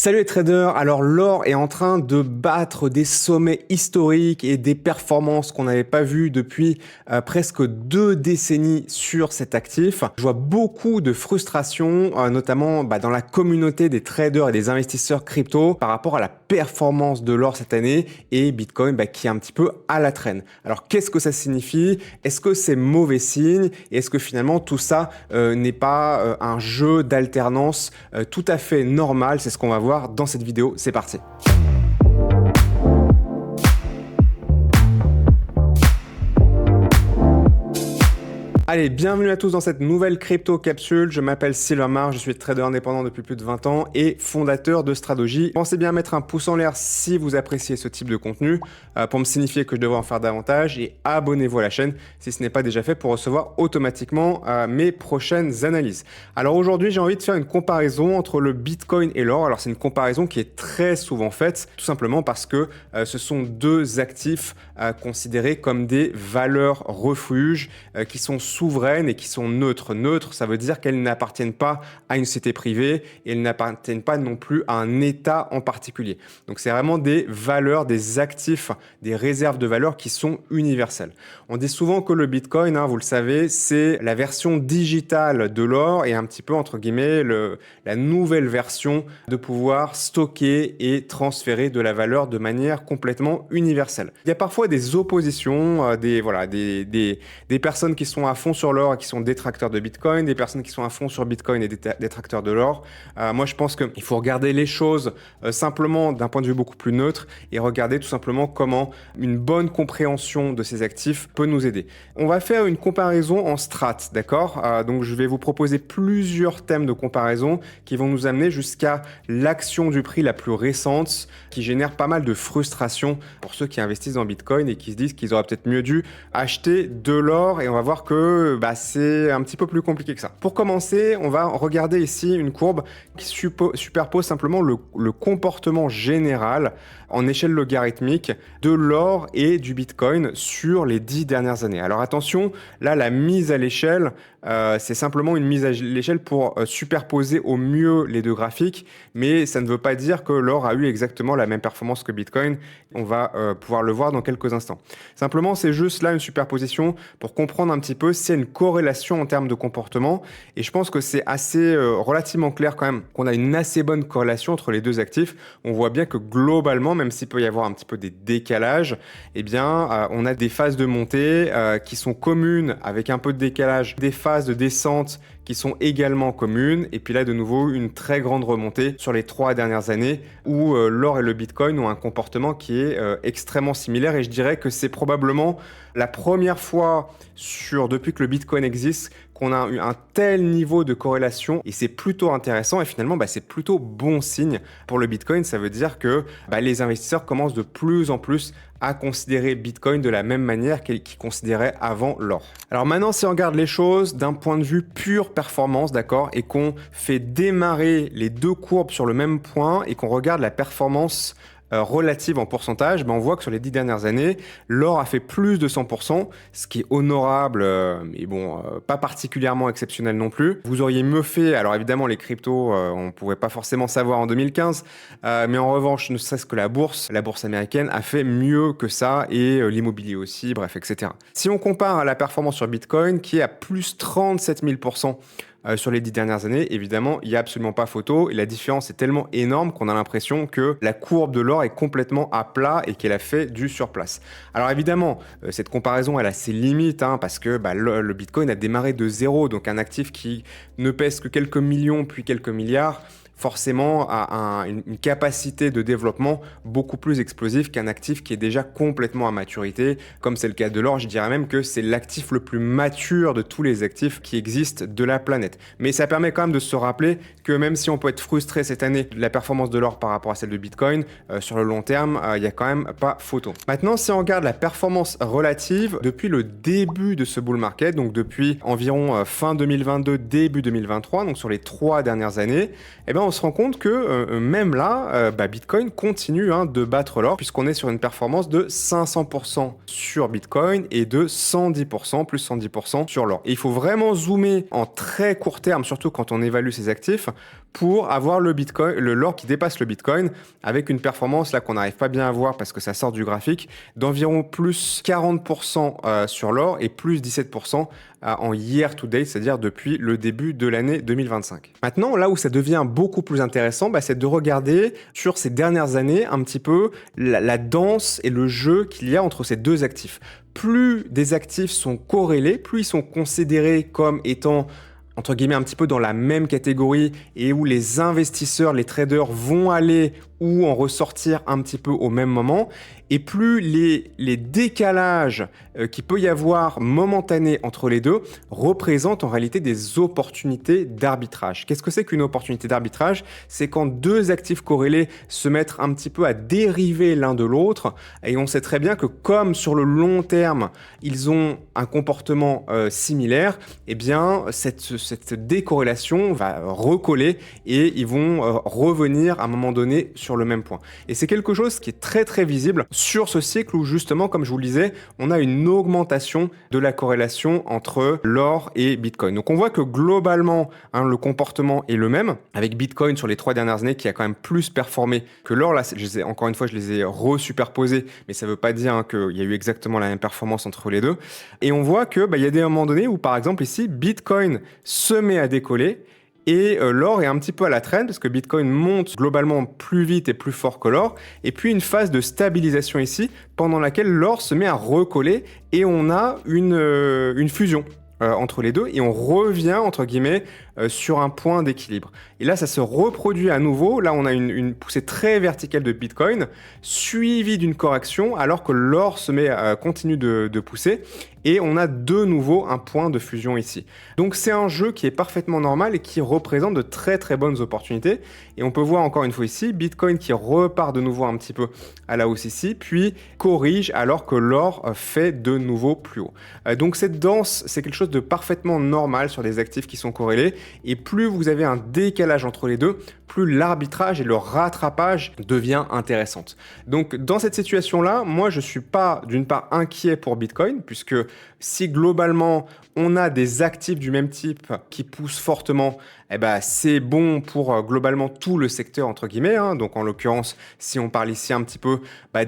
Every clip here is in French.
Salut les traders, alors l'or est en train de battre des sommets historiques et des performances qu'on n'avait pas vues depuis presque 2 décennies sur cet actif. Je vois beaucoup de frustration, notamment dans la communauté des traders et des investisseurs crypto par rapport à la performance de l'or cette année et Bitcoin qui est un petit peu à la traîne. Alors qu'est-ce que ça signifie? Est-ce que c'est mauvais signe? Et est-ce que finalement tout ça n'est pas un jeu d'alternance tout à fait normal? C'est ce qu'on va voir dans cette vidéo, c'est parti. Allez, bienvenue à tous dans cette nouvelle crypto capsule. Je m'appelle Silvermar, je suis trader indépendant depuis plus de 20 ans et fondateur de Stradogy. Pensez bien à mettre un pouce en l'air si vous appréciez ce type de contenu pour me signifier que je devrais en faire davantage et abonnez-vous à la chaîne si ce n'est pas déjà fait pour recevoir automatiquement mes prochaines analyses. Alors aujourd'hui, j'ai envie de faire une comparaison entre le Bitcoin et l'or. Alors c'est une comparaison qui est très souvent faite, tout simplement parce que ce sont deux actifs considérés comme des valeurs refuges qui sont souveraines et qui sont neutres. Neutres, ça veut dire qu'elles n'appartiennent pas à une société privée et elles n'appartiennent pas non plus à un État en particulier. Donc c'est vraiment des valeurs, des actifs, des réserves de valeur qui sont universelles. On dit souvent que le Bitcoin, vous le savez, c'est la version digitale de l'or et un petit peu, entre guillemets, la nouvelle version de pouvoir stocker et transférer de la valeur de manière complètement universelle. Il y a parfois des oppositions, des personnes qui sont à fond sur l'or et qui sont détracteurs de Bitcoin, des personnes qui sont à fond sur Bitcoin et détracteurs de l'or. Moi, je pense qu'il faut regarder les choses simplement d'un point de vue beaucoup plus neutre et regarder tout simplement comment une bonne compréhension de ces actifs peut nous aider. On va faire une comparaison en strat, d'accord? Donc, je vais vous proposer plusieurs thèmes de comparaison qui vont nous amener jusqu'à l'action du prix la plus récente qui génère pas mal de frustration pour ceux qui investissent dans Bitcoin et qui se disent qu'ils auraient peut-être mieux dû acheter de l'or, et on va voir que c'est un petit peu plus compliqué que ça. Pour commencer, on va regarder ici une courbe qui superpose simplement le comportement général en échelle logarithmique de l'or et du Bitcoin sur les 10 dernières années. Alors attention, là la mise à l'échelle, c'est simplement une mise à l'échelle pour superposer au mieux les deux graphiques, mais ça ne veut pas dire que l'or a eu exactement la même performance que Bitcoin. On va pouvoir le voir dans quelques instants. Simplement, c'est juste là une superposition pour comprendre un petit peu s'il y a une corrélation en termes de comportement, et je pense que c'est assez relativement clair quand même qu'on a une assez bonne corrélation entre les deux actifs. On voit bien que globalement, même s'il peut y avoir un petit peu des décalages, on a des phases de montée qui sont communes avec un peu de décalage, des phases de descente qui sont également communes, et puis là de nouveau une très grande remontée sur les 3 dernières années où l'or et le Bitcoin ont un comportement qui est extrêmement similaire, et je dirais que c'est probablement la première fois depuis que le Bitcoin existe qu'on a eu un tel niveau de corrélation, et c'est plutôt intéressant, et finalement c'est plutôt bon signe pour le Bitcoin. Ça veut dire que les investisseurs commencent de plus en plus à considérer Bitcoin de la même manière qu'ils considéraient avant l'or. Alors maintenant, si on regarde les choses d'un point de vue pure performance, d'accord, et qu'on fait démarrer les deux courbes sur le même point et qu'on regarde la performance relative en pourcentage, on voit que sur les 10 dernières années, l'or a fait plus de 100%, ce qui est honorable, mais pas particulièrement exceptionnel non plus. Vous auriez mieux fait, alors évidemment les cryptos, on ne pouvait pas forcément savoir en 2015, mais en revanche, ne serait-ce que la bourse américaine a fait mieux que ça, et l'immobilier aussi, bref, etc. Si on compare à la performance sur Bitcoin, qui est à plus 37 000%, sur les 10 dernières années, évidemment, il n'y a absolument pas photo, et la différence est tellement énorme qu'on a l'impression que la courbe de l'or est complètement à plat et qu'elle a fait du surplace. Alors évidemment, cette comparaison elle a ses limites, parce que le Bitcoin a démarré de zéro, donc un actif qui ne pèse que quelques millions puis quelques milliards, forcément a une capacité de développement beaucoup plus explosive qu'un actif qui est déjà complètement à maturité, comme c'est le cas de l'or. Je dirais même que c'est l'actif le plus mature de tous les actifs qui existent de la planète. Mais ça permet quand même de se rappeler que même si on peut être frustré cette année de la performance de l'or par rapport à celle de Bitcoin, sur le long terme, il n'y a quand même pas photo. Maintenant, si on regarde la performance relative depuis le début de ce bull market, donc depuis environ fin 2022, début 2023, donc sur les 3 dernières années, on se rend compte que même là, Bitcoin continue de battre l'or, puisqu'on est sur une performance de 500% sur Bitcoin et de 110%, plus 110% sur l'or. Et il faut vraiment zoomer en très court terme, surtout quand on évalue ces actifs, pour avoir le Bitcoin, l'or qui dépasse le Bitcoin avec une performance là qu'on n'arrive pas bien à voir parce que ça sort du graphique d'environ plus 40% sur l'or et plus 17% en year to date, c'est-à-dire depuis le début de l'année 2025. Maintenant, là où ça devient beaucoup plus intéressant, c'est de regarder sur ces dernières années un petit peu la danse et le jeu qu'il y a entre ces deux actifs. Plus des actifs sont corrélés, plus ils sont considérés comme étant entre guillemets un petit peu dans la même catégorie et où les investisseurs, les traders vont aller ou en ressortir un petit peu au même moment, et plus les décalages qu'il peut y avoir momentanés entre les deux représentent en réalité des opportunités d'arbitrage. Qu'est-ce que c'est qu'une opportunité d'arbitrage? C'est quand deux actifs corrélés se mettent un petit peu à dériver l'un de l'autre, et on sait très bien que comme sur le long terme, ils ont un comportement similaire, eh bien cette décorrélation va recoller et ils vont revenir à un moment donné sur le même point. Et c'est quelque chose qui est très très visible sur ce cycle où justement, comme je vous le disais, on a une augmentation de la corrélation entre l'or et Bitcoin. Donc on voit que globalement, le comportement est le même, avec Bitcoin sur les 3 dernières années qui a quand même plus performé que l'or. Là, encore une fois, je les ai resuperposés, mais ça ne veut pas dire qu'il y a eu exactement la même performance entre les deux. Et on voit que il y a des moments donnés où, par exemple ici, Bitcoin se met à décoller, et l'or est un petit peu à la traîne parce que Bitcoin monte globalement plus vite et plus fort que l'or. Et puis une phase de stabilisation ici pendant laquelle l'or se met à recoller et on a une fusion entre les deux et on revient entre guillemets sur un point d'équilibre. Et là, ça se reproduit à nouveau. Là, on a une poussée très verticale de Bitcoin suivie d'une correction alors que l'or continue de pousser. Et on a de nouveau un point de fusion ici. Donc c'est un jeu qui est parfaitement normal et qui représente de très très bonnes opportunités. Et on peut voir encore une fois ici, Bitcoin qui repart de nouveau un petit peu à la hausse ici, puis corrige alors que l'or fait de nouveau plus haut. Donc cette danse, c'est quelque chose de parfaitement normal sur des actifs qui sont corrélés. Et plus vous avez un décalage entre les deux, plus l'arbitrage et le rattrapage devient intéressant. Donc dans cette situation-là, moi je ne suis pas d'une part inquiet pour Bitcoin, puisque si globalement on a des actifs du même type qui poussent fortement, c'est bon pour globalement tout le secteur entre guillemets. Donc en l'occurrence, si on parle ici un petit peu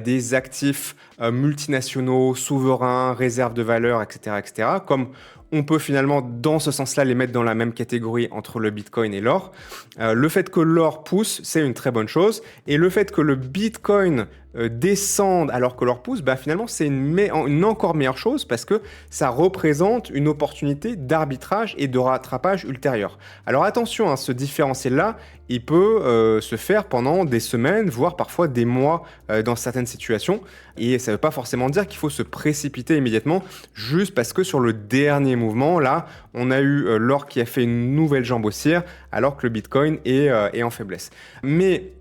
des actifs multinationaux, souverains, réserves de valeur, etc., comme on peut finalement, dans ce sens-là, les mettre dans la même catégorie entre le Bitcoin et l'or. Le fait que l'or pousse, c'est une très bonne chose. Et le fait que le Bitcoin descende alors que l'or pousse, finalement, c'est une encore meilleure chose parce que ça représente une opportunité d'arbitrage et de rattrapage ultérieur. Alors attention, ce différentiel-là, il peut se faire pendant des semaines, voire parfois des mois dans certaines situations. Et ça ne veut pas forcément dire qu'il faut se précipiter immédiatement juste parce que sur le dernier mouvement, là, on a eu l'or qui a fait une nouvelle jambe haussière alors que le Bitcoin est en faiblesse. Mais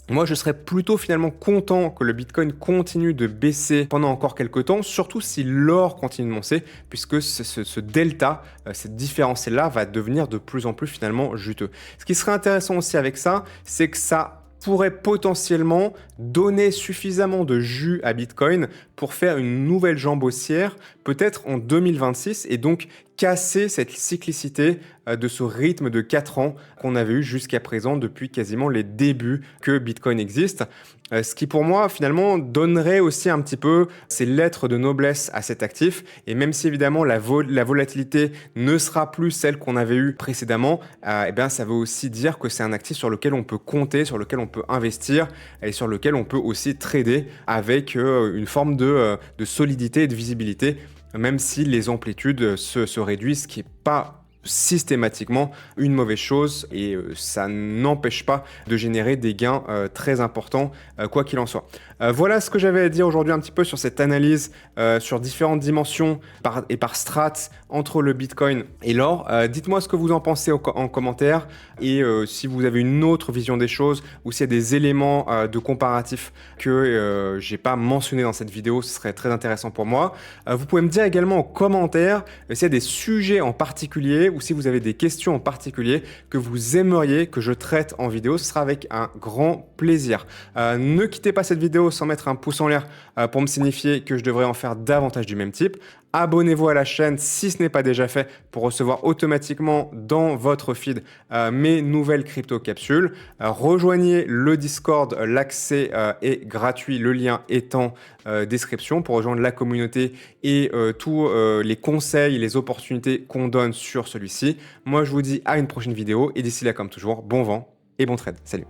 moi, je serais plutôt finalement content que le Bitcoin continue de baisser pendant encore quelques temps, surtout si l'or continue de monter, puisque ce delta, cette différentiel-là va devenir de plus en plus finalement juteux. Ce qui serait intéressant aussi avec ça, c'est que ça pourrait potentiellement donner suffisamment de jus à Bitcoin pour faire une nouvelle jambe haussière, peut-être en 2026, et donc casser cette cyclicité de ce rythme de 4 ans qu'on avait eu jusqu'à présent depuis quasiment les débuts que Bitcoin existe. Ce qui pour moi finalement donnerait aussi un petit peu ces lettres de noblesse à cet actif, et même si évidemment la volatilité ne sera plus celle qu'on avait eue précédemment, ça veut aussi dire que c'est un actif sur lequel on peut compter, sur lequel on peut investir et sur lequel on peut aussi trader avec une forme de solidité et de visibilité, même si les amplitudes se réduisent, ce qui n'est pas systématiquement une mauvaise chose et ça n'empêche pas de générer des gains très importants quoi qu'il en soit. Voilà ce que j'avais à dire aujourd'hui un petit peu sur cette analyse sur différentes dimensions par strat entre le Bitcoin et l'or. Dites-moi ce que vous en pensez en commentaire et si vous avez une autre vision des choses ou s'il y a des éléments de comparatif que j'ai pas mentionné dans cette vidéo, ce serait très intéressant pour moi. Vous pouvez me dire également en commentaire s'il y a des sujets en particulier ou si vous avez des questions en particulier que vous aimeriez que je traite en vidéo, ce sera avec un grand plaisir. Ne quittez pas cette vidéo sans mettre un pouce en l'air pour me signifier que je devrais en faire davantage du même type. Abonnez-vous à la chaîne si ce n'est pas déjà fait pour recevoir automatiquement dans votre feed mes nouvelles crypto-capsules. Rejoignez le Discord, l'accès est gratuit, le lien est en description pour rejoindre la communauté et tous les conseils, les opportunités qu'on donne sur celui-ci. Moi, je vous dis à une prochaine vidéo et d'ici là, comme toujours, bon vent et bon trade. Salut!